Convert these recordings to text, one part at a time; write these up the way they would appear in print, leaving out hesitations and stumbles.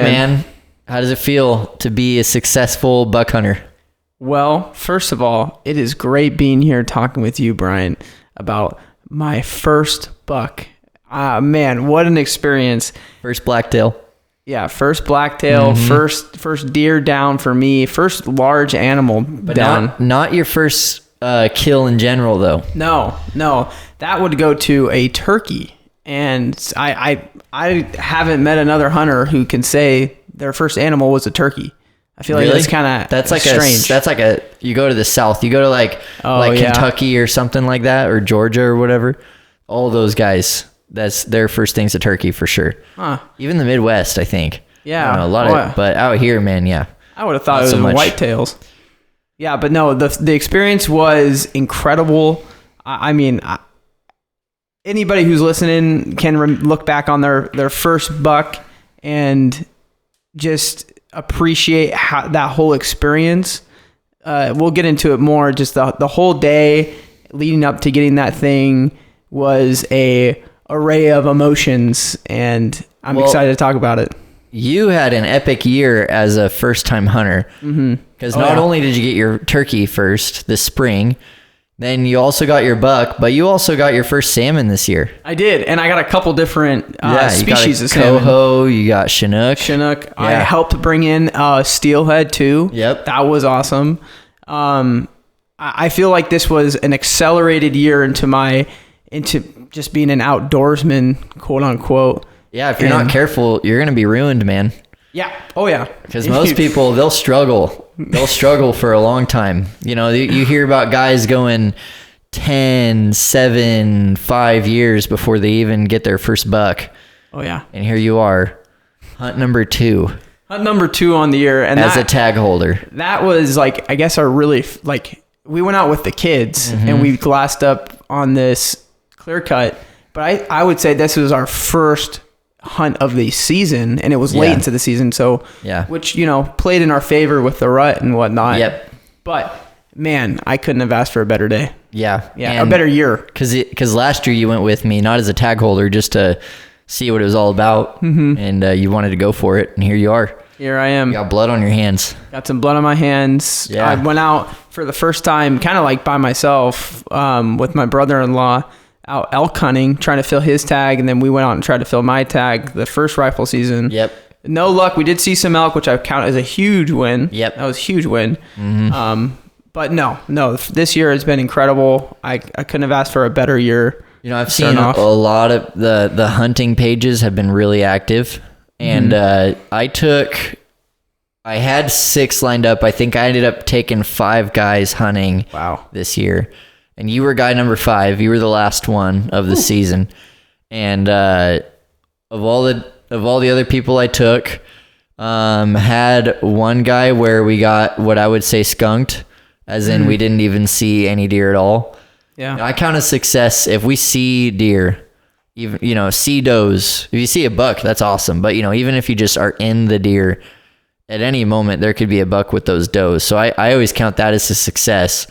man. How does it feel to be a successful buck hunter? Well, first of all, it is great being here talking with you, Brian, about my first buck. Man, what an experience. First blacktail. Yeah, first blacktail, first deer down for me, first large animal But down. not your first kill in general, though. No, that would go to a turkey. And I haven't met another hunter who can say their first animal was a turkey. I feel like that's kind of strange. That's like you go to the South, you go to like Kentucky or something like that, or Georgia or whatever. All those guys, that's their first thing's a turkey for sure. Huh. Even the Midwest, I think. Yeah. I don't know, but out here, man, yeah. I would have thought it was whitetails. Yeah, but no, the experience was incredible. I mean, anybody who's listening can look back on their first buck and just appreciate that whole experience. We'll get into it more. Just the whole day leading up to getting that thing was a array of emotions, and I'm excited to talk about it. You had an epic year as a first-time hunter, because not only did you get your turkey first this spring, then you also got your buck, but you also got your first salmon this year. I did, and I got a couple different species of salmon. Coho, salmon. you got Chinook. Yeah. I helped bring in steelhead too. Yep. That was awesome. I feel like this was an accelerated year into just being an outdoorsman, quote unquote. Yeah, if you're not careful, you're going to be ruined, man. Yeah. Oh, yeah. Because most people, they'll struggle. They'll struggle for a long time. You know, you hear about guys going 10, 7, 5 years before they even get their first buck. Oh, yeah. And here you are, hunt number 2. Hunt number 2 on the year. And as a tag holder. That was, like, I guess we went out with the kids and we glassed up on this clear cut. But I would say this was our first hunt of the season, and it was late into the season, which played in our favor with the rut and whatnot. Yep. But man, I couldn't have asked for a better day. Yeah, a better year. Because last year you went with me not as a tag holder, just to see what it was all about, and you wanted to go for it, and here you are. Here I am. You got blood on your hands. Got some blood on my hands. Yeah. I went out for the first time, kind of like by myself, with my brother-in-law. Out elk hunting, trying to fill his tag, and then we went out and tried to fill my tag the first rifle season. Yep. No luck. We did see some elk, which I count as a huge win. Yep. That was a huge win. But no, this year has been incredible. I couldn't have asked for a better year. I've seen a lot of the hunting pages have been really active, and I had 6 lined up. I think I ended up taking 5 guys hunting this year. And you were guy number 5. You were the last one of the season. And of all the other people I took, had one guy where we got what I would say skunked, as in we didn't even see any deer at all. Yeah. I count as success if we see deer, even see does. If you see a buck, that's awesome. But even if you just are in the deer, at any moment there could be a buck with those does. So I always count that as a success.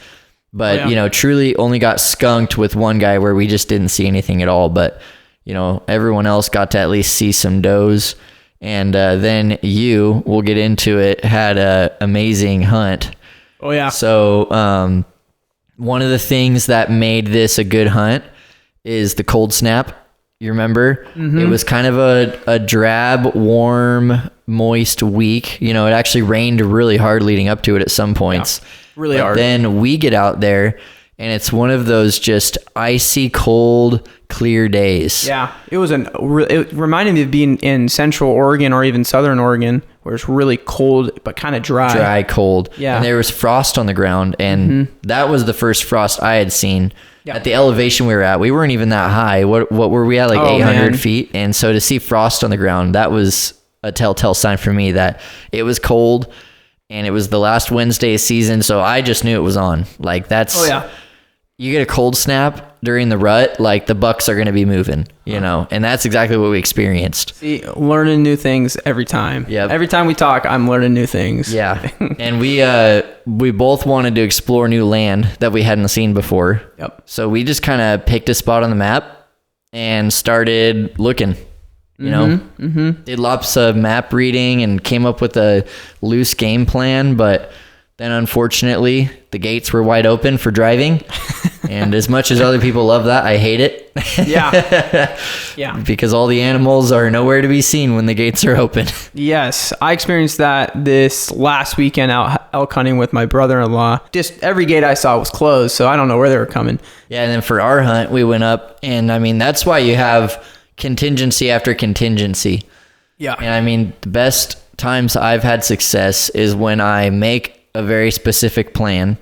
But, truly only got skunked with one guy where we just didn't see anything at all. But, everyone else got to at least see some does. And then we'll get into it, had an amazing hunt. Oh, yeah. So one of the things that made this a good hunt is the cold snap. You remember? It was kind of a drab, warm, moist week. It actually rained really hard leading up to it at some points. Yeah. Really hard. Then we get out there, and it's one of those just icy cold, clear days. Yeah, it reminded me of being in Central Oregon or even Southern Oregon, where it's really cold but kind of dry. Dry, cold. Yeah, and there was frost on the ground, and that was the first frost I had seen. At the elevation we were at, we weren't even that high. What were we at? Like 800 feet. And so to see frost on the ground, that was a telltale sign for me that it was cold. And it was the last Wednesday of season, so I just knew it was on. Like, that's... Oh, yeah. You get a cold snap during the rut, like, the bucks are going to be moving, And that's exactly what we experienced. See, learning new things every time. Yep. Every time we talk, I'm learning new things. Yeah. And we both wanted to explore new land that we hadn't seen before. Yep. So we just kind of picked a spot on the map and started looking. You know, did lots of map reading and came up with a loose game plan, but then unfortunately the gates were wide open for driving. And as much as other people love that, I hate it. Yeah. Because all the animals are nowhere to be seen when the gates are open. Yes, I experienced that this last weekend out elk hunting with my brother-in-law. Just every gate I saw was closed, so I don't know where they were coming. Yeah, and then for our hunt, we went up, and I mean, that's why you have contingency after contingency. Yeah. And I mean, the best times I've had success is when I make a very specific plan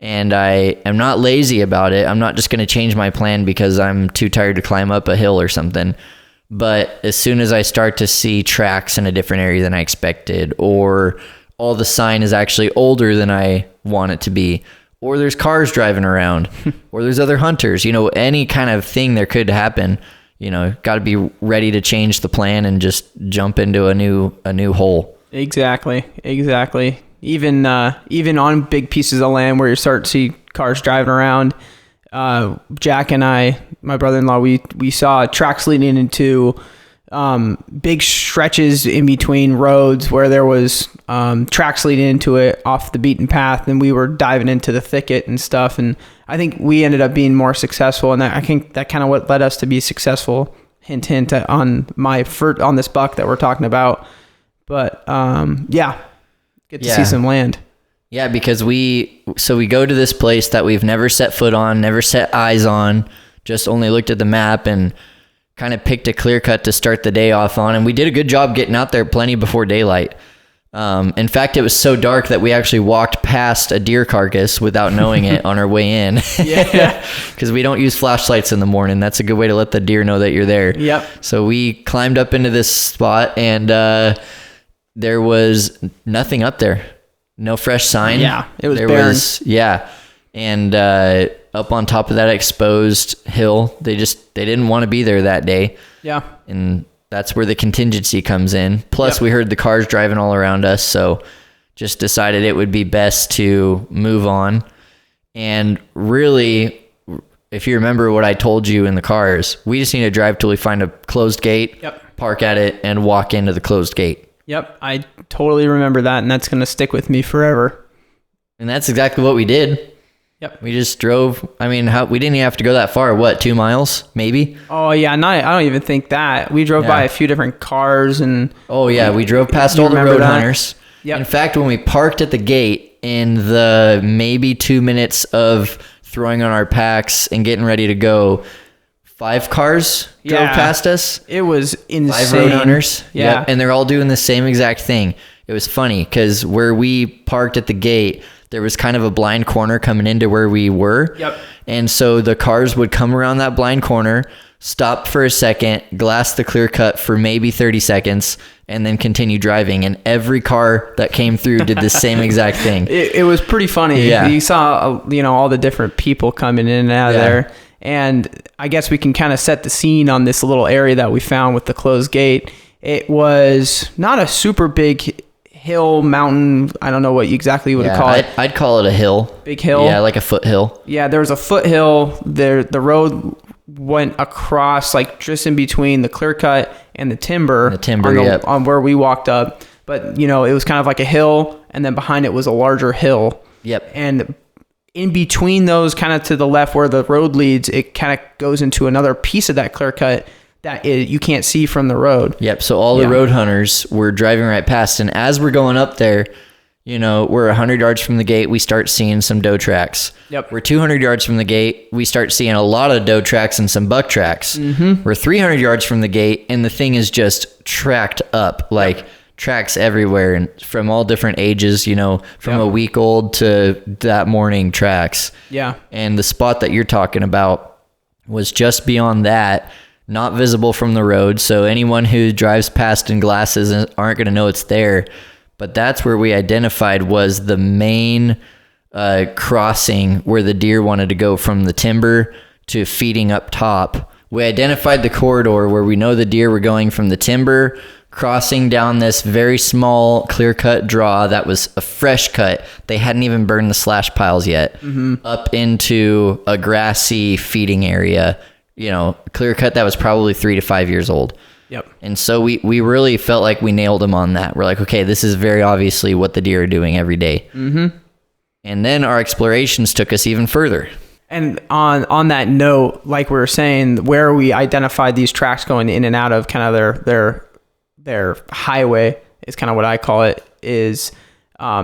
and I am not lazy about it. I'm not just going to change my plan because I'm too tired to climb up a hill or something. But as soon as I start to see tracks in a different area than I expected, or all the sign is actually older than I want it to be, or there's cars driving around, or there's other hunters, you know, any kind of thing there could happen, you know, got to be ready to change the plan and just jump into a new hole. Exactly. Even on big pieces of land where you start to see cars driving around, Jack and I, my brother-in-law, we saw tracks leading into big stretches in between roads where there was tracks leading into it off the beaten path, and we were diving into the thicket and stuff. And I think we ended up being more successful, and I think that kind of what led us to be successful. Hint, hint on on this buck that we're talking about. But get to see some land. Yeah, because we go to this place that we've never set foot on, never set eyes on, just only looked at the map and kind of picked a clear cut to start the day off on. And we did a good job getting out there plenty before daylight. In fact, it was so dark that we actually walked past a deer carcass without knowing it on our way in. Yeah. Because we don't use flashlights in the morning. That's a good way to let the deer know that you're there. Yep. So we climbed up into this spot, and there was nothing up there. No fresh sign. Yeah, it was barren. And up on top of that exposed hill, they didn't want to be there that day. Yeah. And that's where the contingency comes in. Plus, we heard the cars driving all around us, so just decided it would be best to move on. And really, if you remember what I told you in the cars, we just need to drive till we find a closed gate, park at it, and walk into the closed gate. Yep, I totally remember that, and that's going to stick with me forever. And that's exactly what we did. Yep. We just drove. I mean, we didn't even have to go that far. What, 2 miles, maybe? Oh, yeah. I don't even think that. We drove by a few different cars. And oh, yeah. We drove past all the road hunters. Yep. In fact, when we parked at the gate, in the maybe 2 minutes of throwing on our packs and getting ready to go, 5 cars drove past us. It was insane. 5 road hunters. Yeah. Yep. And they're all doing the same exact thing. It was funny because where we parked at the gate, there was kind of a blind corner coming into where we were. Yep. And so the cars would come around that blind corner, stop for a second, glass the clear cut for maybe 30 seconds, and then continue driving. And every car that came through did the same exact thing. It was pretty funny. Yeah. You saw, all the different people coming in and out of there. And I guess we can kind of set the scene on this little area that we found with the closed gate. It was not a super big hill, mountain. I don't know what exactly you would call it. I'd call it a hill. Big hill? Yeah, like a foothill. Yeah, there was a foothill. The road went across, like just in between the clear cut and the timber. On where we walked up. But, it was kind of like a hill, and then behind it was a larger hill. Yep. And in between those, kind of to the left where the road leads, it kind of goes into another piece of that clear cut that you can't see from the road. Yep. So all the road hunters were driving right past. And as we're going up there, we're 100 yards from the gate, we start seeing some doe tracks. Yep. We're 200 yards from the gate, we start seeing a lot of doe tracks and some buck tracks. Mm-hmm. We're 300 yards from the gate, and the thing is just tracked up, like tracks everywhere, and from all different ages, from a week old to that morning tracks. Yeah. And the spot that you're talking about was just beyond that, not visible from the road, so anyone who drives past in glasses aren't going to know it's there. But that's where we identified was the main crossing where the deer wanted to go from the timber to feeding up top. We identified the corridor where we know the deer were going from the timber, crossing down this very small clear-cut draw that was a fresh cut. They hadn't even burned the slash piles yet, up into a grassy feeding area, clear cut that was probably 3 to 5 years old. Yep. And so we really felt like we nailed him on that. We're like, okay, this is very obviously what the deer are doing every day. Mm-hmm. And then our explorations took us even further. And on that note, like we were saying, where we identified these tracks going in and out of kind of their highway is kind of what I call it, is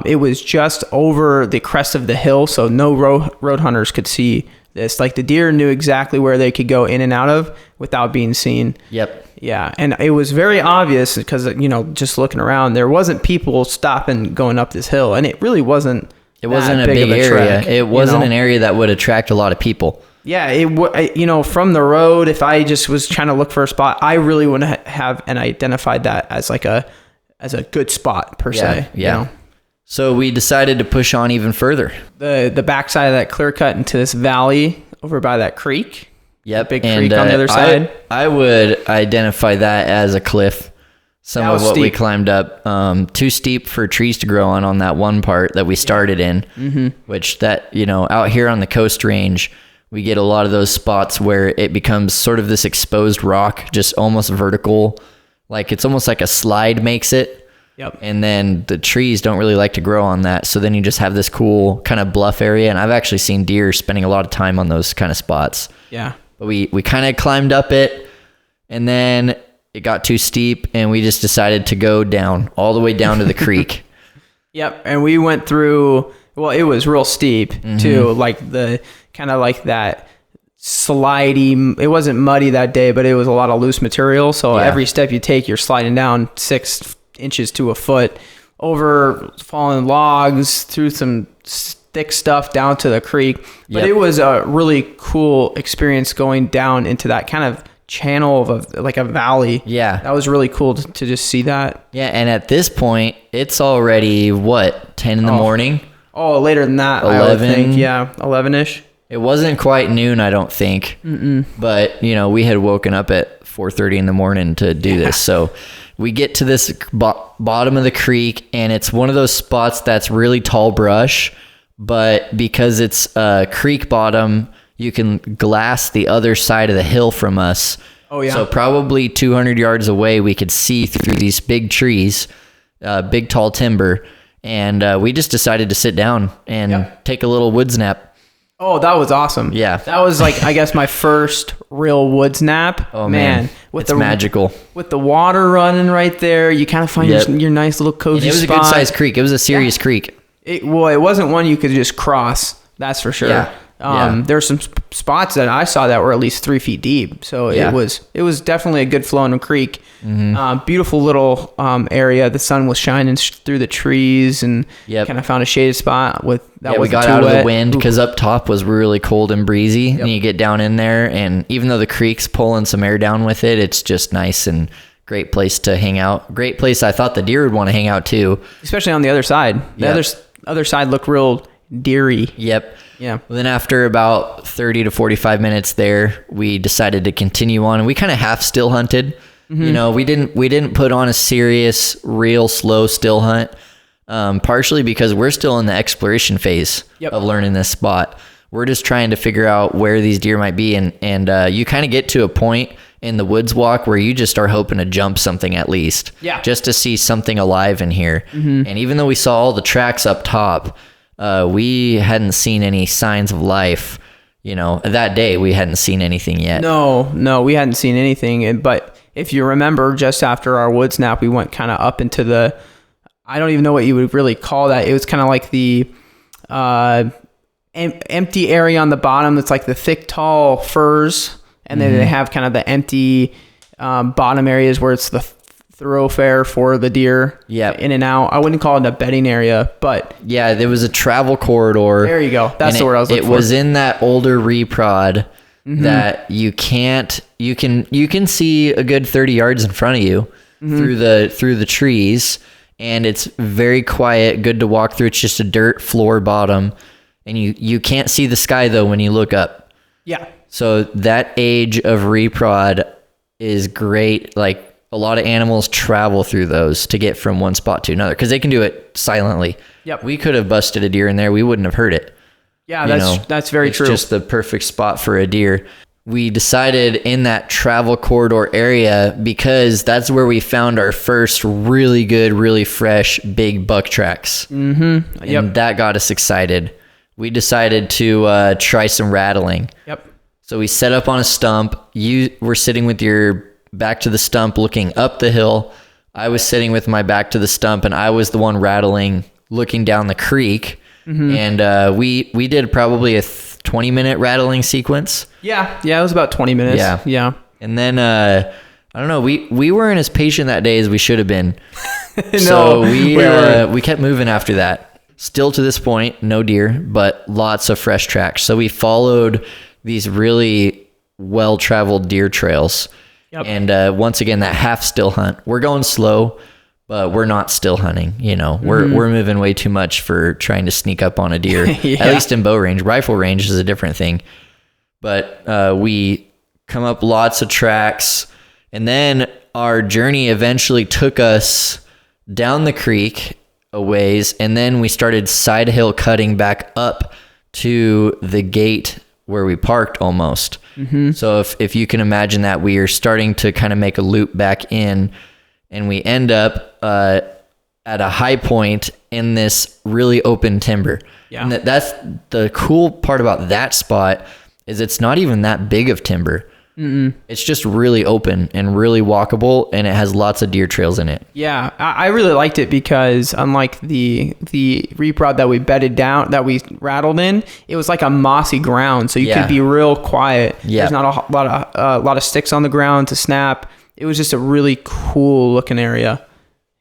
it was just over the crest of the hill, so no road hunters could see this. Like the deer knew exactly where they could go in and out of without being seen. Yep. Yeah, and it was very obvious because, just looking around, there wasn't people stopping going up this hill, and it really wasn't. It wasn't a big area. It wasn't an area that would attract a lot of people. Yeah, from the road, if I just was trying to look for a spot, I really wouldn't have and identified that as like a good spot per se. Yeah. So we decided to push on even further. The backside of that clear cut into this valley over by that creek. Yep. Big creek on the other side. I would identify that as a cliff. Some of what we climbed up, too steep for trees to grow on that one part that we started in, which out here on the Coast Range, we get a lot of those spots where it becomes sort of this exposed rock, just almost vertical. Like it's almost like a slide makes it. Yep. And then the trees don't really like to grow on that. So then you just have this cool kind of bluff area. And I've actually seen deer spending a lot of time on those kind of spots. Yeah. But we kind of climbed up it, and then it got too steep, and we just decided to go down, all the way down to the creek. Yep, and we went through, well, it was real steep, too, like the, kind of like that slidey, it wasn't muddy that day, but it was a lot of loose material, so every step you take, you're sliding down 6 inches to a foot, over fallen logs, through some thick stuff down to the creek, but it was a really cool experience going down into that kind of channel of a valley. Yeah, that was really cool to just see that. Yeah, and at this point it's already 10 in the morning. Later than that, 11. I would think. 11ish. It wasn't quite noon, I don't think. But we had woken up at 4:30 in the morning to do this. So we get to this bottom of the creek, and it's one of those spots that's really tall brush, but because it's a creek bottom, you can glass the other side of the hill from us. Oh, yeah. So probably 200 yards away, we could see through these big trees, big tall timber. And we just decided to sit down and take a little woods nap. Oh, that was awesome. Yeah. That was I guess my first real woods nap. Oh, man. It's magical. With the water running right there, you kind of find your nice little cozy spot. It was a good sized creek. It was a serious creek. It wasn't one you could just cross. That's for sure. Yeah. There's some spots that I saw that were at least 3 feet deep. So it was definitely a good flowing creek. Beautiful little area. The sun was shining through the trees, and kind of found a shaded spot with that. We got out of the wind because up top was really cold and breezy. And you get down in there, and even though the creek's pulling some air down with it, it's just nice and great place to hang out. Great place. I thought the deer would want to hang out too, especially on the other side. The other side looked real deery. Yep. Yeah. Well, then after about 30 to 45 minutes there, we decided to continue on, and we kind of half still hunted. We didn't put on a serious, real slow still hunt, partially because we're still in the exploration phase of learning this spot. We're just trying to figure out where these deer might be, and you kind of get to a point in the woods walk where you just are hoping to jump something at least, just to see something alive in here. And even though we saw all the tracks up top, we hadn't seen any signs of life. That day we hadn't seen anything yet. No, we hadn't seen anything. But if you remember, just after our woods nap, we went kind of up into the, I don't even know what you would really call that. It was kind of like the empty area on the bottom. It's like the thick, tall firs. And then they have kind of the empty bottom areas where it's the thoroughfare for the deer in and out. I wouldn't call it a bedding area, but there was a travel corridor. There you go. That's the word I was looking for. It was in that older reprod that you can see a good 30 yards in front of you through the trees, and it's very quiet, good to walk through. It's just a dirt floor bottom, and you can't see the sky though when you look up. Yeah. So that age of reprod is great. Like, a lot of animals travel through those to get from one spot to another because they can do it silently. Yep. We could have busted a deer in there. We wouldn't have heard it. Yeah, that's very true. It's just the perfect spot for a deer. we decided in that travel corridor area, because that's where we found our first really good, really fresh, big buck tracks. Mm-hmm. And that got us excited. We decided to try some rattling. Yep. So we set up on a stump. You were sitting with your back to the stump looking up the hill. I was sitting with my back to the stump, and I was the one rattling, looking down the creek. Mm-hmm. And we did probably a 20-minute rattling sequence. Yeah, it was about 20 minutes. Yeah. And then I don't know, we weren't as patient that day as we should have been. No, so we kept moving after that. Still to this point, no deer, but lots of fresh tracks. So we followed these really well-traveled deer trails. Yep. And once again, that half still hunt. We're going slow, but we're not still hunting. You know, we're moving way too much for trying to sneak up on a deer. Yeah. At least in bow range. Rifle range is a different thing. But we come up lots of tracks, and then our journey eventually took us down the creek a ways, and then we started side hill cutting back up to the gate where we parked almost. Mm-hmm. So if you can imagine that, we are starting to kind of make a loop back in, and we end up at a high point in this really open timber. Yeah. And that's the cool part about that spot, is it's not even that big of timber. Mm-mm. It's just really open and really walkable, and it has lots of deer trails in it. Yeah, I really liked it because unlike the reap rod that we bedded down, that we rattled in, it was like a mossy ground, so you could be real quiet. Yeah. There's not a lot of sticks on the ground to snap. It was just a really cool looking area.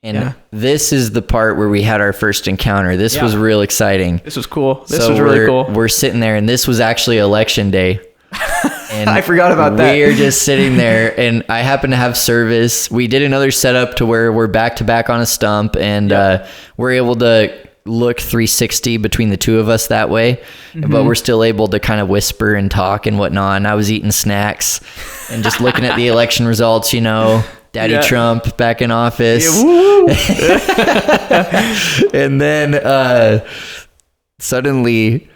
And this is the part where we had our first encounter. This was real exciting. This was cool. This was really cool. We're sitting there, and this was actually election day. And I forgot about that. We're just sitting there, and I happen to have service. We did another setup to where we're back to back on a stump, and we're able to look 360 between the two of us that way. Mm-hmm. But we're still able to kind of whisper and talk and whatnot. And I was eating snacks and just looking at the election results, you know, Daddy Trump back in office. And then suddenly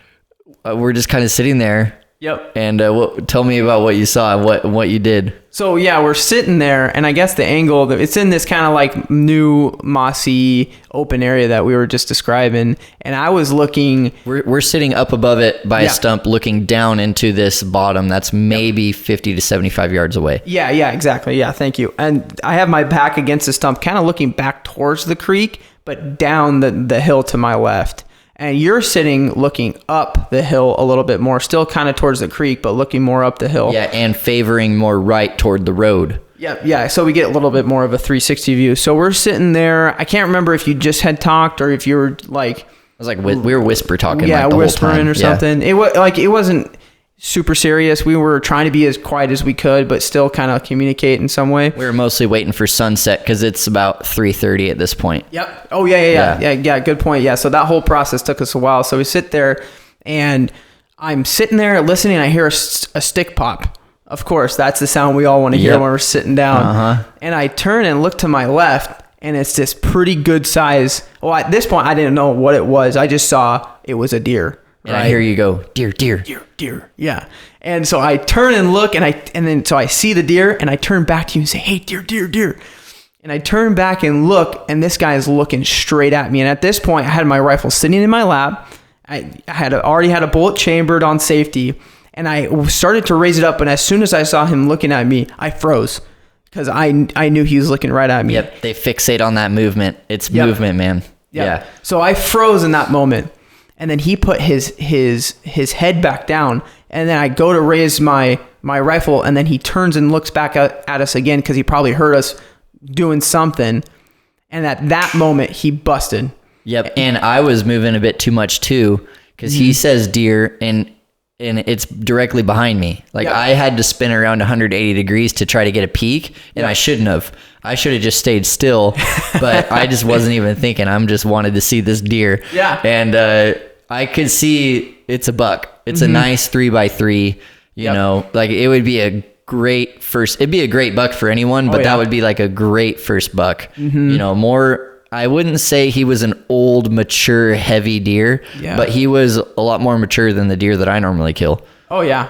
we're just kind of sitting there. Yep. And tell me about what you saw and what you did. So we're sitting there, and I guess the angle, it's in this kind of like new mossy open area that we were just describing, and I was looking. We're sitting up above it by a stump, looking down into this bottom that's maybe 50 to 75 yards away. Yeah, exactly. Yeah, thank you. And I have my back against the stump, kind of looking back towards the creek, but down the hill to my left. And you're sitting looking up the hill a little bit more, still kind of towards the creek, but looking more up the hill. Yeah, and favoring more right toward the road. Yeah. So we get a little bit more of a 360 view. So we're sitting there. I can't remember if you just had talked or if you were like... It was like we were whisper talking. Yeah, like the whispering whole time. Or something. It wasn't super serious. We were trying to be as quiet as we could, but still kind of communicate in some way. We were mostly waiting for sunset because it's about 3:30 at this point. Yep. Oh yeah. Good point. Yeah. So that whole process took us a while. So we sit there, and I'm sitting there listening. And I hear a stick pop. Of course, that's the sound we all want to hear when we're sitting down. Uh-huh. And I turn and look to my left, and it's this pretty good size. Well, at this point, I didn't know what it was. I just saw it was a deer. And I hear you go, deer. Yeah. And so I turn and look, and then I see the deer, and I turn back to you and say, hey, deer. And I turn back and look, and this guy is looking straight at me. And at this point, I had my rifle sitting in my lap. I had already had a bullet chambered on safety, and I started to raise it up. And as soon as I saw him looking at me, I froze because I knew he was looking right at me. Yep. They fixate on that movement. It's movement, man. Yep. Yeah. So I froze in that moment. And then he put his head back down, and then I go to raise my rifle, and then he turns and looks back at us again because he probably heard us doing something. And at that moment, he busted. Yep, and I was moving a bit too much too because he says deer, and it's directly behind me. Like I had to spin around 180 degrees to try to get a peek, and I shouldn't have. I should have just stayed still, but I just wasn't even thinking. I'm just wanted to see this deer. Yeah. And I could see it's a buck. It's a nice 3x3, you know, like it would be a great it'd be a great buck for anyone, but that would be like a great first buck. You know, I wouldn't say he was an old, mature, heavy deer, but he was a lot more mature than the deer that I normally kill. Oh yeah.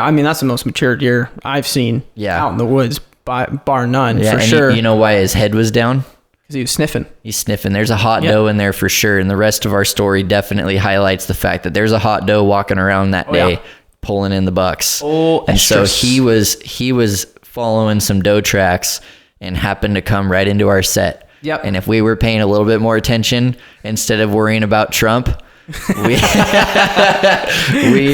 I mean, that's the most mature deer I've seen out in the woods, bar none, for sure. You know why his head was down? Because he was sniffing. He's sniffing. There's a hot doe in there for sure, and the rest of our story definitely highlights the fact that there's a hot doe walking around that day, pulling in the bucks. Oh, and so he was following some doe tracks and happened to come right into our set. Yep. And if we were paying a little bit more attention instead of worrying about Trump, we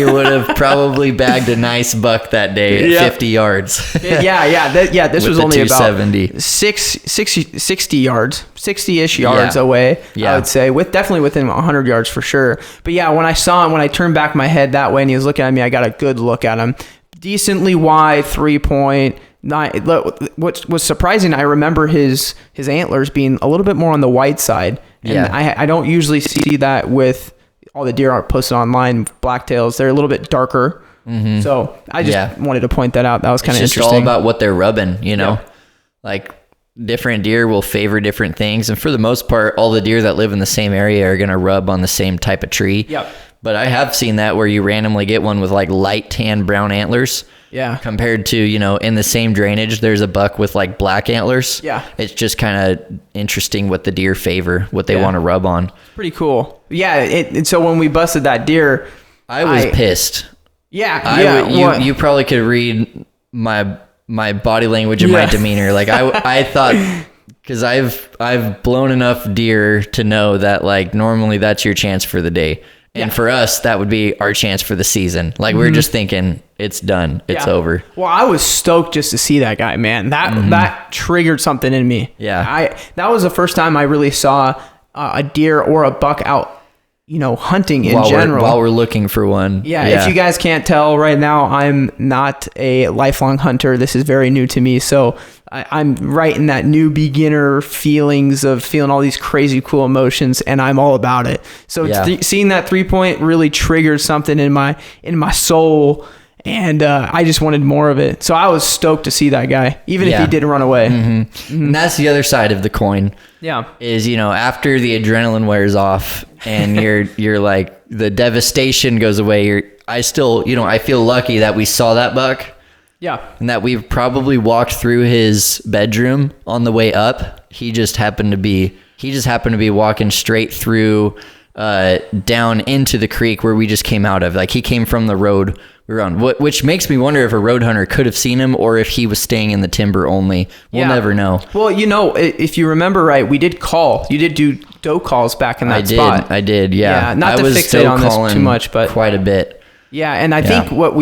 would have probably bagged a nice buck that day at 50 yards. This was only about 270. 60 yards, 60-ish yards away, I would say, definitely within 100 yards for sure. But yeah, when I saw him, when I turned back my head that way and he was looking at me, I got a good look at him. Decently wide 3-point. What was surprising, I remember his antlers being a little bit more on the white side. And I don't usually see that with all the deer are posted online, blacktails. They're a little bit darker. Mm-hmm. So I just wanted to point that out. That was kind of interesting. It's just all about what they're rubbing, you know? Like different deer will favor different things. And for the most part, all the deer that live in the same area are going to rub on the same type of tree. Yep. But I have seen that where you randomly get one with like light tan brown antlers. Yeah. Compared to, in the same drainage, there's a buck with like black antlers. Yeah. It's just kind of interesting what the deer favor, what they want to rub on. Pretty cool. Yeah. And so when we busted that deer, I was pissed. Yeah. You probably could read my body language and my demeanor. Like I thought, because I've blown enough deer to know that like normally that's your chance for the day. And for us, that would be our chance for the season. Like we're just thinking it's done. It's over. Well, I was stoked just to see that guy, man. That triggered something in me. Yeah. That was the first time I really saw a deer or a buck out, hunting in general. While we're looking for one. Yeah. If you guys can't tell right now, I'm not a lifelong hunter. This is very new to me. So I'm right in that new beginner feelings of feeling all these crazy cool emotions, and I'm all about it. So seeing that 3-point really triggered something in my soul, and I just wanted more of it. So I was stoked to see that guy, even if he did run away. Mm-hmm. Mm-hmm. And that's the other side of the coin. Yeah. Is, after the adrenaline wears off and you're like, the devastation goes away. I feel lucky that we saw that buck. Yeah. And that we've probably walked through his bedroom on the way up. He just happened to be walking straight through, down into the creek where we just came out of. Like he came from the road we were on, which makes me wonder if a road hunter could have seen him or if he was staying in the timber only. We'll never know. Well, if you remember right, we did call. You did do doe calls back in that spot. I did. Yeah. Not to fixate on this too much, but quite a bit. Yeah, and I think what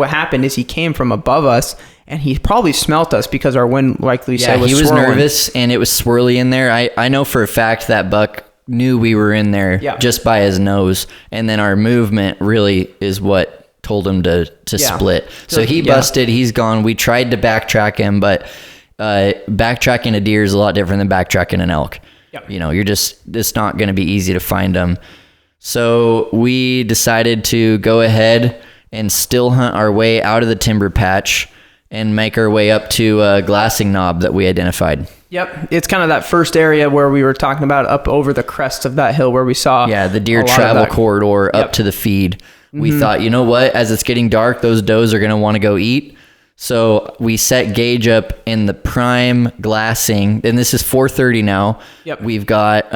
happened is he came from above us, and he probably smelt us because our wind, like we said, was swirling. He was nervous, and it was swirly in there. I know for a fact that buck knew we were in there just by his nose, and then our movement really is what told him to split. So he busted. He's gone. We tried to backtrack him, but backtracking a deer is a lot different than backtracking an elk. Yep. It's not going to be easy to find them. So we decided to go ahead and still hunt our way out of the timber patch and make our way up to a glassing knob that we identified. Yep. It's kind of that first area where we were talking about up over the crest of that hill where we saw the deer travel corridor up to the feed. We thought, you know what, as it's getting dark, those does are going to want to go eat. So we set Gage up in the prime glassing, and this is 4:30 now. Yep. We've got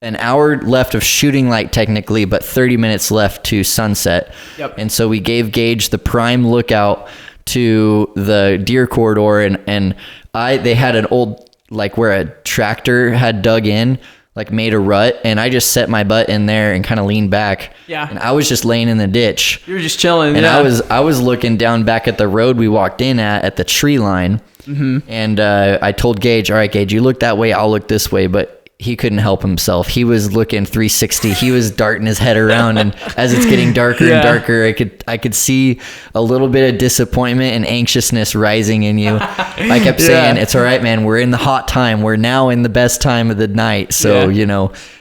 an hour left of shooting light technically, but 30 minutes left to sunset. Yep. And so we gave Gage the prime lookout to the deer corridor, and they had an old, like where a tractor had dug in, like made a rut, and I just set my butt in there and kind of leaned back. Yeah. And I was just laying in the ditch. You were just chilling. And I was looking down back at the road we walked in at the tree line. Mm-hmm. And I told Gage, all right, Gage, you look that way, I'll look this way. But he couldn't help himself. He was looking 360. He was darting his head around, and as it's getting darker and darker, I could see a little bit of disappointment and anxiousness rising in you. I kept saying, "It's all right, man. We're in the hot time. We're now in the best time of the night. So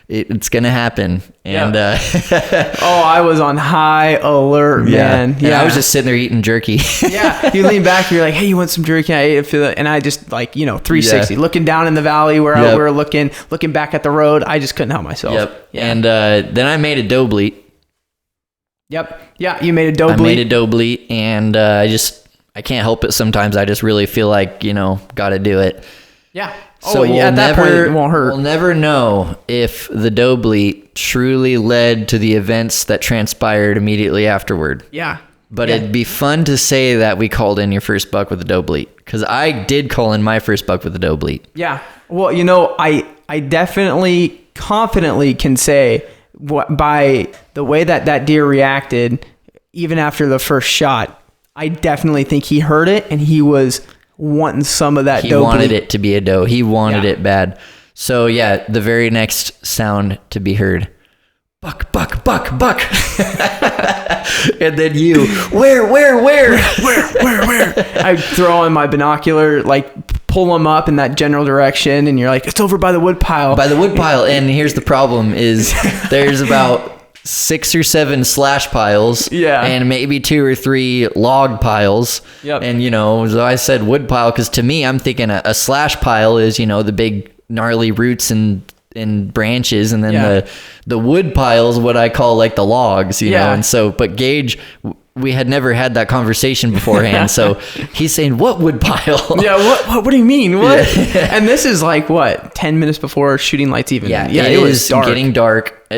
it's gonna happen." And I was on high alert, man. Yeah, and I was just sitting there eating jerky. You lean back, you're like, "Hey, you want some jerky?" I ate it, and I just 360, looking down in the valley where we were looking back at the road. I just couldn't help myself. Yep. Yeah. And then I made a doe bleat. Yep. Yeah, you made a doe I bleat. made a doe bleat, and I can't help it sometimes. I just really feel like, got to do it. Yeah. So at that point, it won't hurt. We'll never know if the doe bleat truly led to the events that transpired immediately afterward. Yeah. But it'd be fun to say that we called in your first buck with a doe bleat, because I did call in my first buck with a doe bleat. Yeah. Well, I definitely confidently can say by the way that deer reacted, even after the first shot, I definitely think he heard it and he was wanting some of that doe bleat. He wanted it to be a doe. He wanted it bad. So yeah, the very next sound to be heard, buck, buck, buck, buck. And then you, where? I throw on my binocular, like pull them up in that general direction, and you're like, it's over by the wood pile. By the wood pile. And here's the problem is there's about 6 or 7 slash piles, and maybe 2 or 3 log piles. Yep. And so I said wood pile because to me, I'm thinking a slash pile is the big gnarly roots and branches, and then the wood pile is what I call like the logs, know. And so, but Gage, we had never had that conversation beforehand, so he's saying, "What wood pile?" Yeah, what do you mean? What? And this is like what, 10 minutes before shooting lights even. Yeah, it was dark. Getting dark,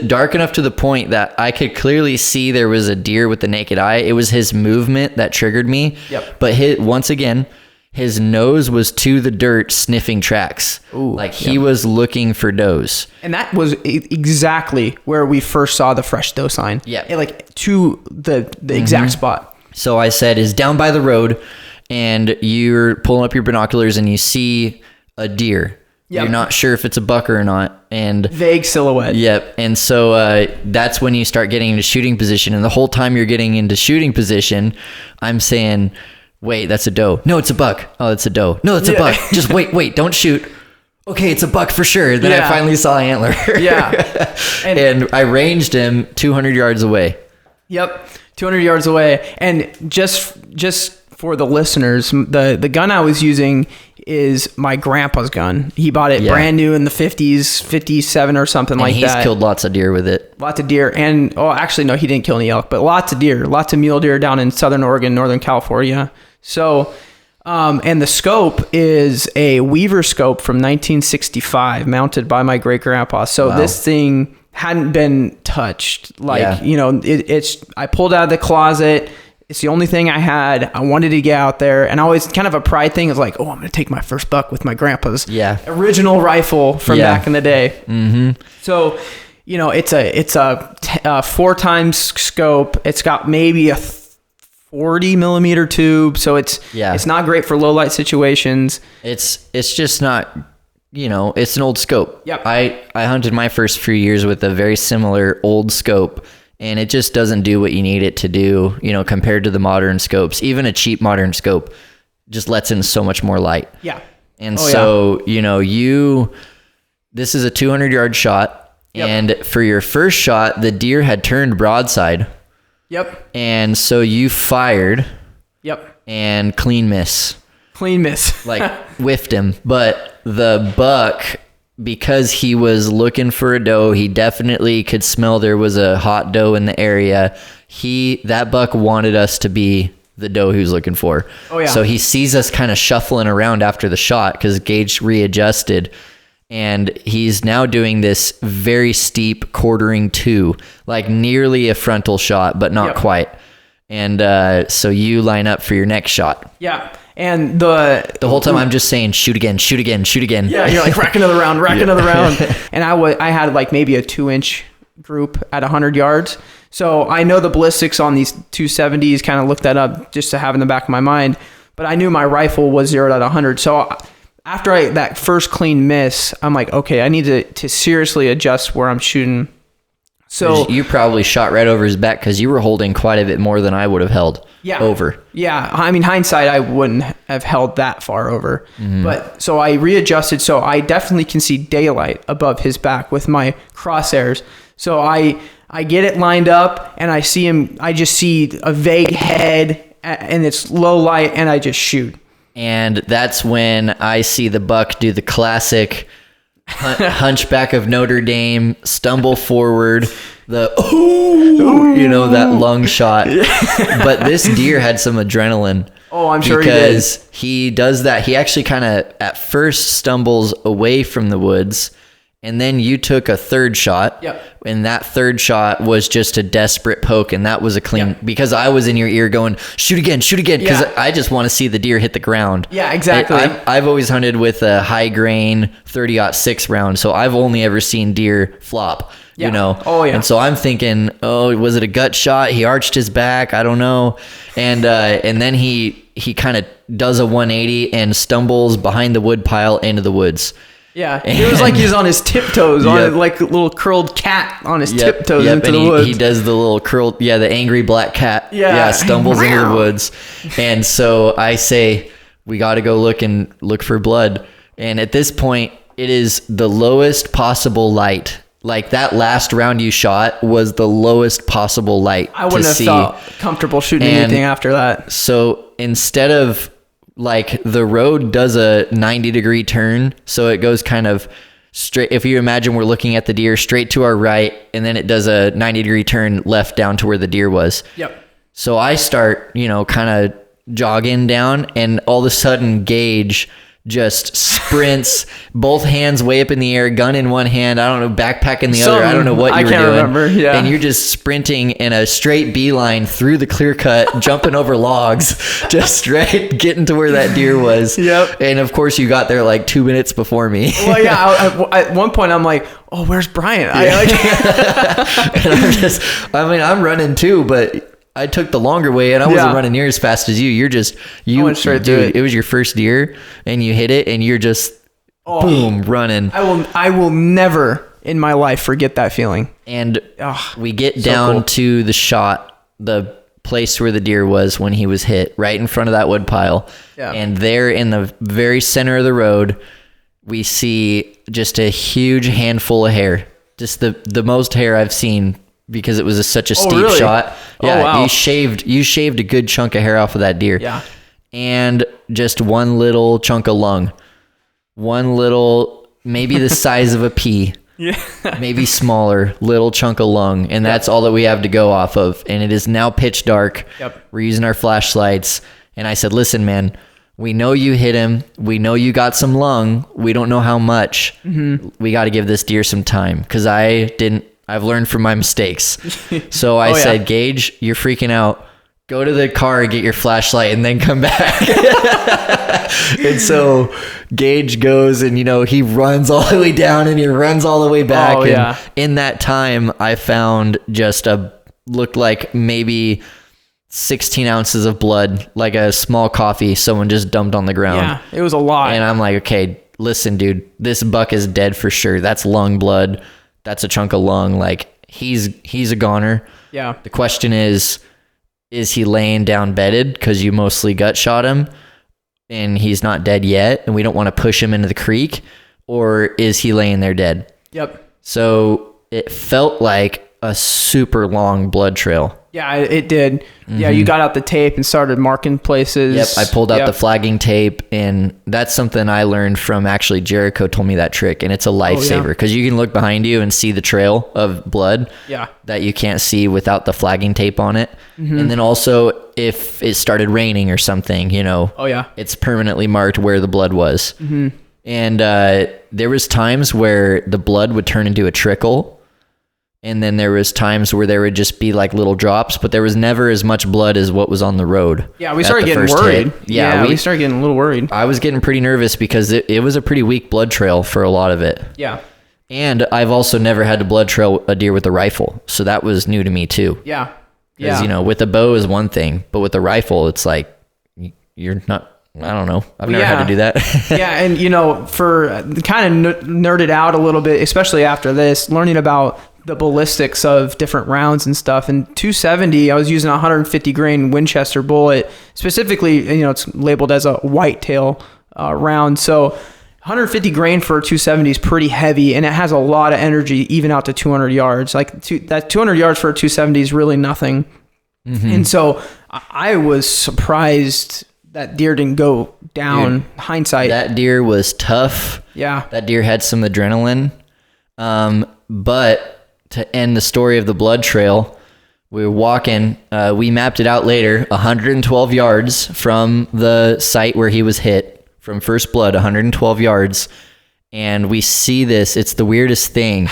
dark enough to the point that I could clearly see there was a deer with the naked eye. It was his movement that triggered me. Yep. But once again, his nose was to the dirt, sniffing tracks. Ooh, like he was looking for does. And that was exactly where we first saw the fresh doe sign. Yeah. Like to the exact spot. So I said, is down by the road, and you're pulling up your binoculars and you see a deer. Yep. You're not sure if it's a buck or not. And vague silhouette. Yep. And so that's when you start getting into shooting position. And the whole time you're getting into shooting position, I'm saying, wait, that's a doe. No, it's a buck. Oh, it's a doe. No, it's a buck. Just wait, don't shoot. Okay, it's a buck for sure. Then I finally saw antler. Yeah. And I ranged him 200 yards away. Yep, 200 yards away. And just for the listeners, the gun I was using is my grandpa's gun. He bought it brand new in the 50s, 57 or something like that. He's killed lots of deer with it. Lots of deer. And, actually, no, he didn't kill any elk, but lots of deer. Lots of mule deer down in Southern Oregon, Northern California. So, and the scope is a Weaver scope from 1965, mounted by my great grandpa. So this thing hadn't been touched. Like, it's, I pulled out of the closet. It's the only thing I had. I wanted to get out there, and always kind of a pride thing is like, I'm going to take my first buck with my grandpa's original rifle from back in the day. Mm-hmm. So, it's a 4 times scope. It's got maybe a 40 millimeter tube, so it's not great for low light situations. It's just not, it's an old scope. Yep. I hunted my first few years with a very similar old scope, and it just doesn't do what you need it to do, compared to the modern scopes. Even a cheap modern scope just lets in so much more light. Yeah. And this is a 200 yard shot. Yep. And for your first shot, the deer had turned broadside. Yep. And so you fired. Yep. And clean miss. Like whiffed him. But the buck, because he was looking for a doe, he definitely could smell there was a hot doe in the area. That buck wanted us to be the doe he was looking for. Oh yeah. So he sees us kind of shuffling around after the shot because Gage readjusted. And he's now doing this very steep quartering 2, like nearly a frontal shot, but not quite. And so you line up for your next shot. Yeah. And the whole time I'm just saying, shoot again. Yeah, you're like, rack another round. And I had like maybe a 2-inch group at 100 yards. So I know the ballistics on these 270s, kind of looked that up just to have in the back of my mind. But I knew my rifle was zeroed at 100. So after that first clean miss, I'm like, okay, I need to seriously adjust where I'm shooting. So you probably shot right over his back because you were holding quite a bit more than I would have held over. Yeah. I mean, hindsight, I wouldn't have held that far over. Mm-hmm. But so I readjusted. So I definitely can see daylight above his back with my crosshairs. So I get it lined up and I see him. I just see a vague head and it's low light and I just shoot. And that's when I see the buck do the classic Hunchback of Notre Dame, stumble forward, the that lung shot. But this deer had some adrenaline. Oh, I'm sure because he does that. He actually kind of at first stumbles away from the woods, and then you took a third shot. Yep. And that third shot was just a desperate poke, and that was a clean, because I was in your ear going, shoot again, because I just want to see the deer hit the ground. Yeah, exactly. I've always hunted with a high grain 30-06 round, so I've only ever seen deer flop. Oh, yeah. And so I'm thinking, was it a gut shot? He arched his back. I don't know. And then he kind of does a 180 and stumbles behind the wood pile into the woods. Yeah. It was like he's on his tiptoes, like a little curled cat on his tiptoes into the woods. He does the little curled, the angry black cat. Yeah. Stumbles into the woods. And so I say, we got to go look for blood. And at this point, it is the lowest possible light. Like that last round you shot was the lowest possible light. I wouldn't have felt comfortable shooting anything after that. So instead of like the road does a 90-degree turn, so it goes kind of straight. If you imagine we're looking at the deer straight to our right, and then it does a 90-degree turn left down to where the deer was. Yep. So I start, kind of jogging down, and all of a sudden Gage just sprints, both hands way up in the air, gun in one hand, I don't know, backpack in the other. I don't know what you were doing. I can't remember, yeah. And you're just sprinting in a straight beeline through the clear cut, jumping over logs, just straight getting to where that deer was. Yep. And of course you got there like 2 minutes before me. Well, yeah, at one point I'm like, oh, where's Brian? And I'm running too, but I took the longer way, and I wasn't running near as fast as you. You went straight through it. It was your first deer, and you hit it, and you're just boom running. I will never in my life forget that feeling. And we get down to the shot, the place where the deer was when he was hit, right in front of that wood pile. Yeah. And there in the very center of the road, we see just a huge handful of hair, just the most hair I've seen. Because it was such a steep shot. Yeah, wow. you shaved a good chunk of hair off of that deer. Yeah. And just one little chunk of lung. One little, maybe the size of a pea. Yeah. Maybe smaller, little chunk of lung. And that's all that we have to go off of. And it is now pitch dark. Yep. We're using our flashlights. And I said, listen, man, we know you hit him. We know you got some lung. We don't know how much. Mm-hmm. We got to give this deer some time. Because I've learned from my mistakes. So I said, Gage, you're freaking out. Go to the car and get your flashlight and then come back. And so Gage goes and, he runs all the way down and he runs all the way back. And in that time, I found looked like maybe 16 ounces of blood, like a small coffee someone just dumped on the ground. Yeah, it was a lot. And I'm like, okay, listen, dude, this buck is dead for sure. That's lung blood. That's a chunk of lung. Like he's a goner. Yeah. The question is he laying down bedded because you mostly gut shot him and he's not dead yet and we don't want to push him into the creek, or is he laying there dead? Yep. So it felt like a super long blood trail. Yeah, it did. Mm-hmm. Yeah, you got out the tape and started marking places. Yep, I pulled out the flagging tape, and that's something I learned from actually Jericho told me that trick, and it's a lifesaver because you can look behind you and see the trail of blood that you can't see without the flagging tape on it. Mm-hmm. And then also if it started raining or something, it's permanently marked where the blood was. Mm-hmm. And there was times where the blood would turn into a trickle. And then there was times where there would just be like little drops, but there was never as much blood as what was on the road. Yeah, we started getting worried. Yeah, we started getting a little worried. I was getting pretty nervous because it was a pretty weak blood trail for a lot of it. Yeah. And I've also never had to blood trail a deer with a rifle. So that was new to me too. Yeah. Because, with a bow is one thing, but with a rifle, it's like, you're not, I don't know. I've never had to do that. Yeah. And, for kind of nerded out a little bit, especially after this, learning about the ballistics of different rounds and stuff. And 270, I was using a 150 grain Winchester bullet. Specifically, it's labeled as a whitetail round. So 150 grain for a 270 is pretty heavy, and it has a lot of energy even out to 200 yards. Like that 200 yards for a 270 is really nothing. Mm-hmm. And so I was surprised that deer didn't go down. Dude, hindsight. That deer was tough. Yeah. That deer had some adrenaline. But to end the story of the blood trail, We were walking. We mapped it out later. 112 yards from the site where he was hit, from first blood. 112 yards. And we see this. It's the weirdest thing.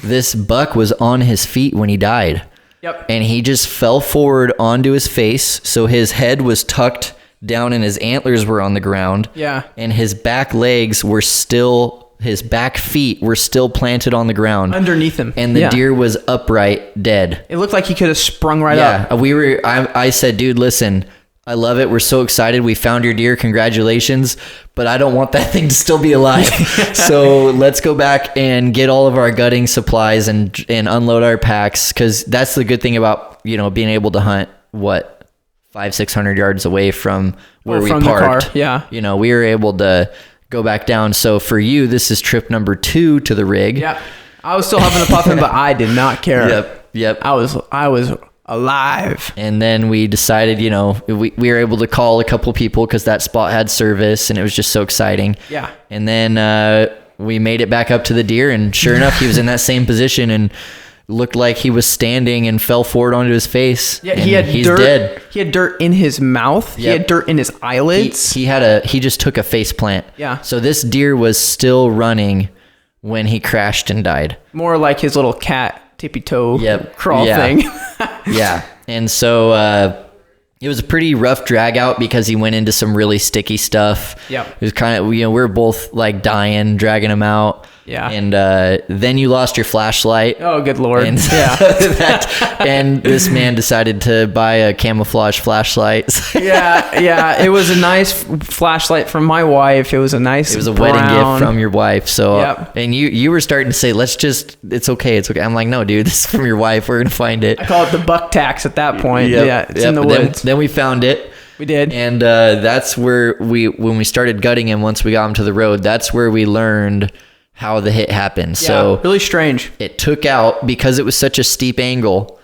This buck was on his feet when he died. Yep. And he just fell forward onto his face. So his head was tucked down and his antlers were on the ground. Yeah. And his back legs were still, his back feet were still planted on the ground. Underneath him. And the deer was upright, dead. It looked like he could have sprung right up. I said, dude, listen, I love it. We're so excited. We found your deer. Congratulations. But I don't want that thing to still be alive. So let's go back and get all of our gutting supplies and unload our packs. Cause that's the good thing about, being able to hunt 500-600 yards away from where we parked. The car. Yeah. We were able to go back down. So for you, this is trip number 2 to the rig. Yeah. I was still having a puffin, but I did not care. Yep. I was alive. And then we decided, we were able to call a couple people because that spot had service and it was just so exciting. Yeah. And then we made it back up to the deer, and sure enough, he was in that same position and looked like he was standing and fell forward onto his face. Yeah, he's dead. He had dirt in his mouth. He had dirt in his eyelids. He just took a face plant. Yeah. So this deer was still running when he crashed and died. More like his little cat tippy toe crawl Yeah. thing. Yeah. And so it was a pretty rough drag out because he went into some really sticky stuff. Yep. It was kind of, we were both like dying, dragging him out. Yeah. And then you lost your flashlight. Oh, good Lord. And and this man decided to buy a camouflage flashlight. Yeah. It was a nice flashlight from my wife. It was a wedding gift from your wife. So, Yep. And you were starting to say, it's okay. I'm like, no, dude, this is from your wife. We're going to find it. I call it the buck tax at that point. Yep. Yeah. It's in the woods. Then we found it. We did. And that's where when we started gutting him, once we got him to the road, that's where we learned how the hit happened. Yeah, so really strange. It took out, because it was such a steep angle,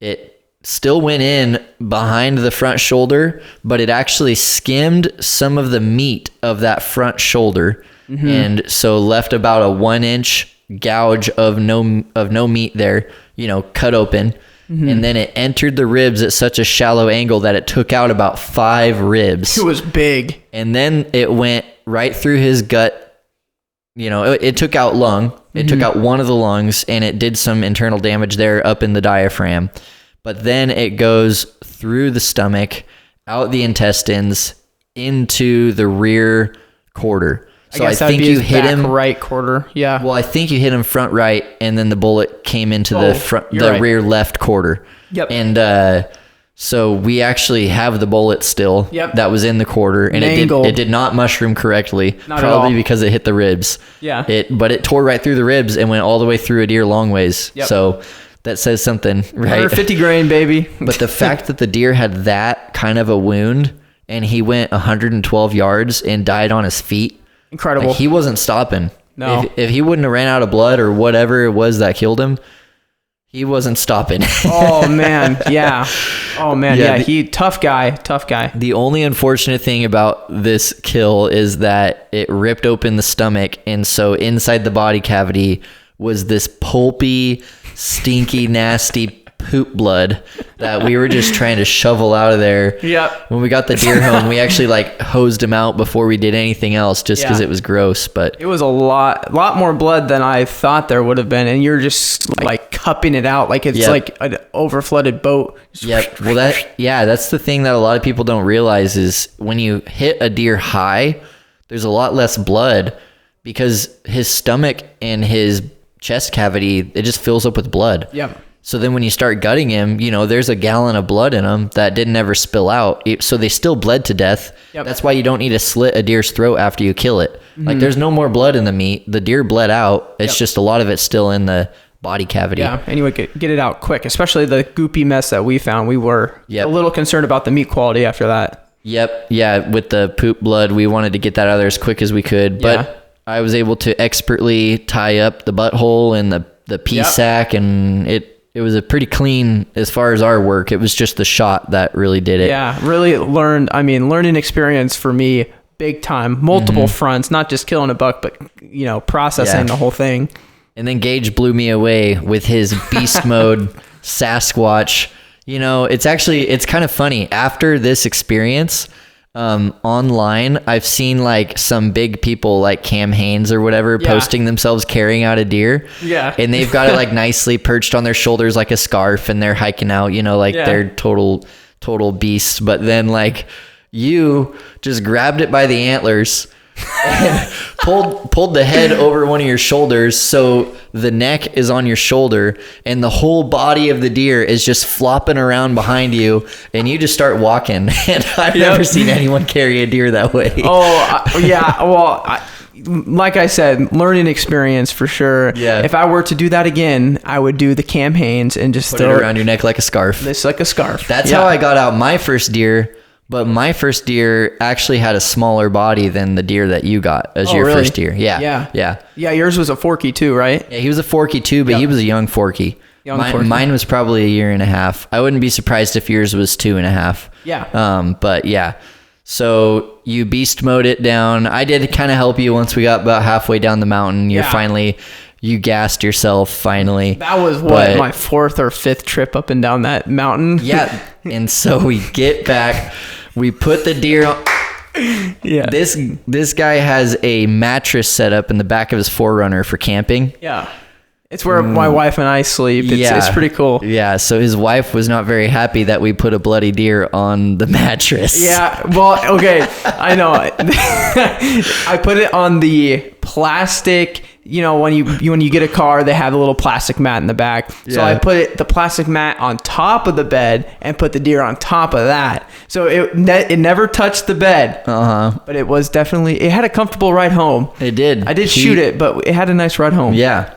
it still went in behind the front shoulder, but it actually skimmed some of the meat of that front shoulder. Mm-hmm. And so left about a 1-inch gouge of no meat there, cut open. Mm-hmm. And then it entered the ribs at such a shallow angle that it took out about 5 ribs. It was big. And then it went right through his gut. It took out lung. It took out one of the lungs, and it did some internal damage there up in the diaphragm. But then it goes through the stomach, out the intestines, into the rear quarter. So I think you hit him right quarter. Yeah. Well, I think you hit him front right, and then the bullet came into the rear left quarter. Yep. And so we actually have the bullet still that was in the quarter, and it did not mushroom correctly, probably because it hit the ribs. Yeah. But it tore right through the ribs and went all the way through a deer long ways. Yep. So that says something, right? 150 grain, baby. But the fact that the deer had that kind of a wound and he went 112 yards and died on his feet. Incredible. Like, he wasn't stopping. No. If he wouldn't have ran out of blood or whatever it was that killed him, he wasn't stopping. Oh man, yeah. Oh man, yeah. Tough guy. The only unfortunate thing about this kill is that it ripped open the stomach, and so inside the body cavity was this pulpy, stinky, nasty poop blood that we were just trying to shovel out of there. Yep. When we got the deer home, we actually hosed him out before we did anything else, just because it was gross. But it was a lot more blood than I thought there would have been, and you're just cupping it out like it's like an overflooded boat. Yep. Well, that's the thing that a lot of people don't realize is when you hit a deer high, there's a lot less blood because his stomach and his chest cavity, it just fills up with blood. Yep. So then when you start gutting him, there's a gallon of blood in him that didn't ever spill out. So they still bled to death. Yep. That's why you don't need to slit a deer's throat after you kill it. Mm-hmm. There's no more blood in the meat. The deer bled out. It's just a lot of it's still in the body cavity. Yeah, anyway, get it out quick, especially the goopy mess that we found. We were a little concerned about the meat quality after that. Yep. Yeah, with the poop blood, we wanted to get that out of there as quick as we could. But I was able to expertly tie up the butthole and the pea sack, and it was a pretty clean as far as our work. It was just the shot that really did it. Yeah, really learning experience for me, big time. Multiple fronts, not just killing a buck, but processing the whole thing. And then Gage blew me away with his beast mode Sasquatch. You know, it's kind of funny. After this experience, online, I've seen like some big people like Cam Hanes or whatever posting themselves carrying out a deer. Yeah. And they've got it like nicely perched on their shoulders like a scarf, and they're hiking out, you know, like they're total beasts. But then like you just grabbed it by the antlers and pulled the head over one of your shoulders, so the neck is on your shoulder and the whole body of the deer is just flopping around behind you, and you just start walking. And I've never seen anyone carry a deer that way. Like I said, learning experience for sure. Yeah. If I were to do that again, I would do the Cam Hanes and just Put it around your neck like a scarf. It's like a scarf. That's how I got out my first deer. But my first deer actually had a smaller body than the deer that you got as your first deer. Yeah. Yeah, yours was a forky too, right? Yeah, he was a forky too, but he was a young forky. Mine was probably a year and a half. I wouldn't be surprised if yours was 2.5. Yeah. But yeah. So you beast mode it down. I did kind of help you once we got about halfway down the mountain. You gassed yourself finally. That was my 4th or 5th trip up and down that mountain. Yeah. And so we get back, we put the deer on. Yeah. This guy has a mattress set up in the back of his 4Runner for camping. Yeah. It's where my wife and I sleep. It's pretty cool. Yeah, so his wife was not very happy that we put a bloody deer on the mattress. Yeah, well, okay, I know. I put it on the plastic. You know, when you get a car, they have a little plastic mat in the back. So I put the plastic mat on top of the bed and put the deer on top of that. So it never touched the bed. But it was definitely, it had a comfortable ride home. It did. I did shoot it, but it had a nice ride home. Yeah.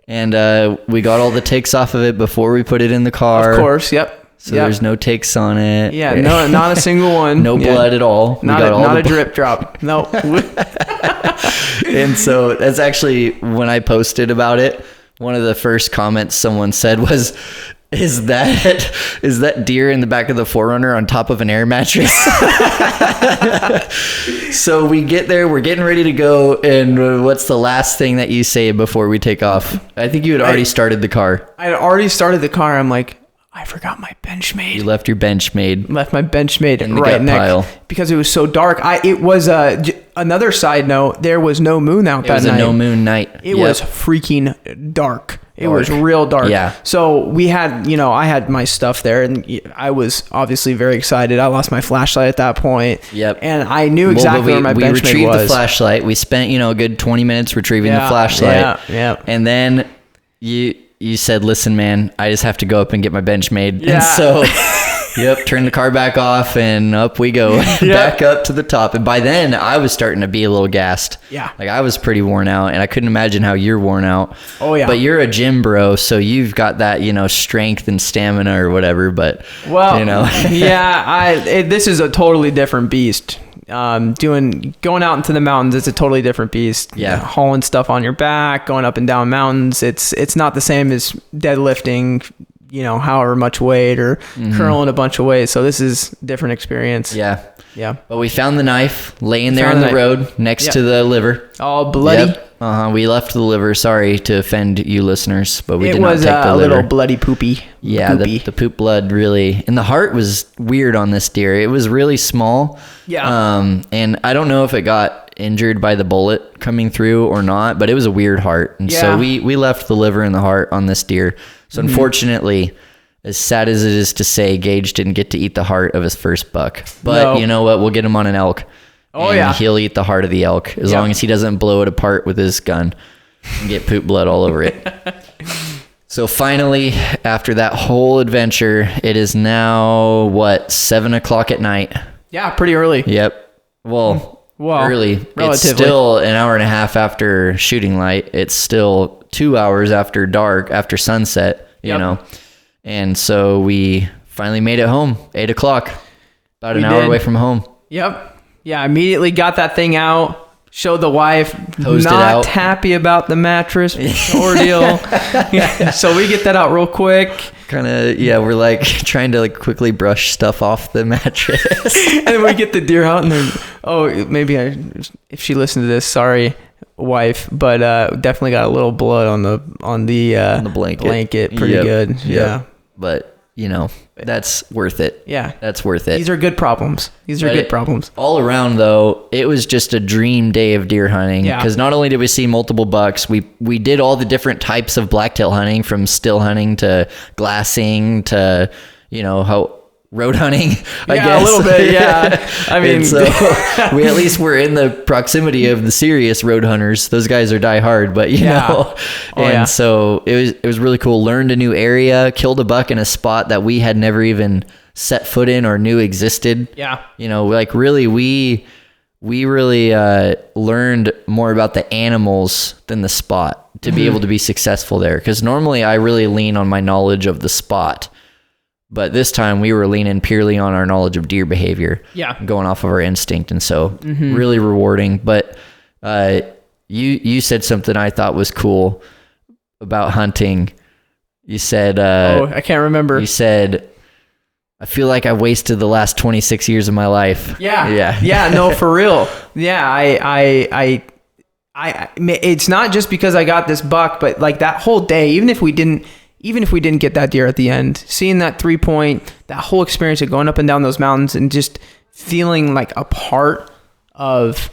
And we got all the takes off of it before we put it in the car. Of course, yep. So there's no takes on it. Yeah, no, not a single one. No blood at all. Not a drip drop. No. And so that's actually when I posted about it, one of the first comments someone said was, is that deer in the back of the 4Runner on top of an air mattress? So we get there, we're getting ready to go, and what's the last thing that you say before we take off? I think you had already started the car. I had already started the car. I'm like, I forgot my Benchmade. You left your Benchmade. Left my Benchmade in the right gut next pile because it was so dark. It was another side note. There was no moon out that night. It was a no moon night. It was freaking dark. It was real dark. Yeah. So we had, I had my stuff there, and I was obviously very excited. I lost my flashlight at that point. Yep. And I knew exactly where my Benchmade was. We retrieved the flashlight. We spent, a good 20 minutes retrieving the flashlight. Yeah. And then you said, listen, man, I just have to go up and get my Benchmade. Yeah. And so, turn the car back off and up we go back up to the top. And by then I was starting to be a little gassed. Yeah. Like I was pretty worn out, and I couldn't imagine how you're worn out. Oh yeah. But you're a gym bro, so you've got that, strength and stamina or whatever. But this is a totally different beast. Going out into the mountains, it's a totally different beast. Yeah. Hauling stuff on your back, going up and down mountains. It's not the same as deadlifting, however much weight or curling a bunch of weight. So this is a different experience. Yeah. Yeah. But we found the knife laying there in the road next to the liver. All bloody. Yep. We left the liver. Sorry to offend you listeners, but we did not take the liver. It was a little bloody poopy. Yeah, the poop blood really, and the heart was weird on this deer. It was really small. Yeah. And I don't know if it got injured by the bullet coming through or not, but it was a weird heart. And so we left the liver and the heart on this deer. So unfortunately, as sad as it is to say, Gage didn't get to eat the heart of his first buck. But you know what? We'll get him on an elk. Oh, and he'll eat the heart of the elk as long as he doesn't blow it apart with his gun and get poop blood all over it. So finally, after that whole adventure, it is now, 7:00 at night? Yeah, pretty early. Yep. Well, early. Relatively. It's still an hour and a half after shooting light. It's still 2 hours after dark, after sunset, you know. And so we finally made it home, 8:00, about an hour away from home. Yep. Yeah, immediately got that thing out, showed the wife, Hosed it out. Not happy about the mattress ordeal. So we get that out real quick. Kind of, we're like trying to quickly brush stuff off the mattress. And then we get the deer out, and then, maybe if she listened to this, sorry. wife, but definitely got a little blood on the blanket. Pretty good. Yeah. But that's worth it. Yeah. That's worth it. These are good problems. Problems. All around though, it was just a dream day of deer hunting. Yeah. Because not only did we see multiple bucks, we did all the different types of blacktail hunting, from still hunting to glassing to, how road hunting, I guess. A little bit, yeah. I mean, and so we at least were in the proximity of the serious road hunters. Those guys are die hard, but so it was really cool. Learned a new area, killed a buck in a spot that we had never even set foot in or knew existed. Yeah. Really, we really learned more about the animals than the spot to be able to be successful there. Because normally I really lean on my knowledge of the spot. But this time we were leaning purely on our knowledge of deer behavior, going off of our instinct. And so really rewarding. But you said something I thought was cool about hunting. You said, I can't remember. You said, I feel like I wasted the last 26 years of my life. Yeah. No, for real. Yeah. I it's not just because I got this buck, but like that whole day, even if we didn't get that deer at the end, seeing that 3-point, that whole experience of going up and down those mountains and just feeling like a part of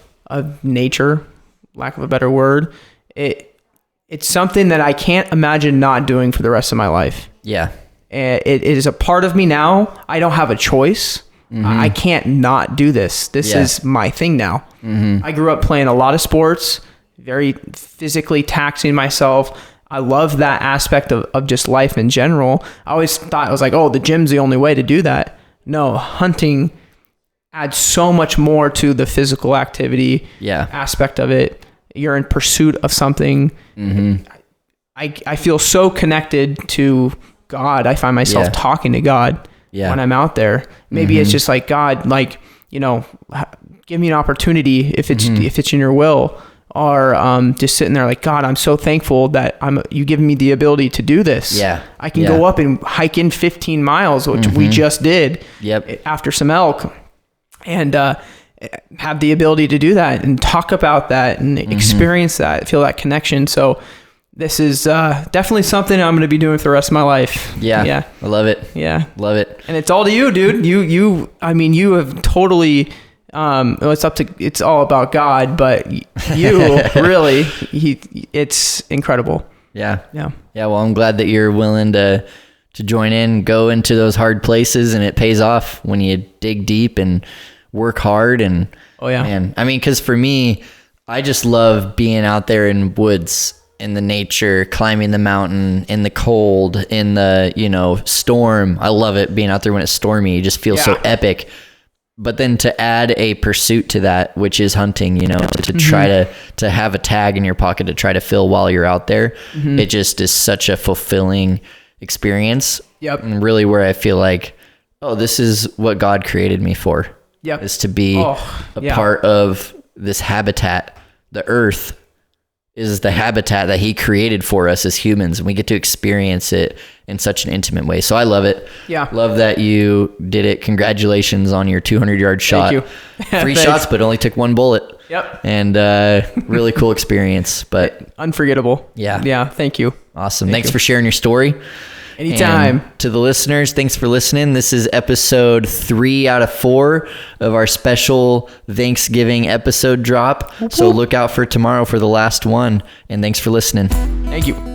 nature, lack of a better word, it's something that I can't imagine not doing for the rest of my life. Yeah. It is a part of me now. I don't have a choice. I can't not do this. This is my thing now. I grew up playing a lot of sports, very physically taxing myself. I love that aspect of just life in general. I always thought it was like, the gym's the only way to do that. No, hunting adds so much more to the physical activity aspect of it. You're in pursuit of something. I feel so connected to God. I find myself talking to God when I'm out there. Maybe it's just like, God, give me an opportunity if it's in your will. Or just sitting there like, God, I'm so thankful that you giving me the ability to do this. Yeah. I can go up and hike in 15 miles, which we just did after some elk, and have the ability to do that and talk about that and experience that, feel that connection. So this is definitely something I'm going to be doing for the rest of my life. Yeah. I love it. Yeah. Love it. And it's all to you, dude. You have totally... it's all about God, but you really, it's incredible. Yeah. Well, I'm glad that you're willing to join in, go into those hard places, and it pays off when you dig deep and work hard. And and I mean, because for me, I just love being out there in woods, in the nature, climbing the mountain, in the cold, in the storm. I love it being out there when it's stormy. It just feels so epic. But then to add a pursuit to that, which is hunting, to try to have a tag in your pocket to try to fill while you're out there, it just is such a fulfilling experience. Yep. And really where I feel like, this is what God created me for. Yep. Is to be a part of this habitat. The earth is the habitat that he created for us as humans, and we get to experience it in such an intimate way. So I love it. Yeah. Love that you did it. Congratulations on your 200-yard shot. Thank you. Free shots, but only took one bullet. Yep. And really cool experience, but unforgettable. Yeah. Yeah. Thank you. Awesome. Thanks for sharing your story. Anytime. And to the listeners, thanks for listening. This is episode 3 out of 4 of our special Thanksgiving episode drop. So look out for tomorrow for the last one. And thanks for listening. Thank you.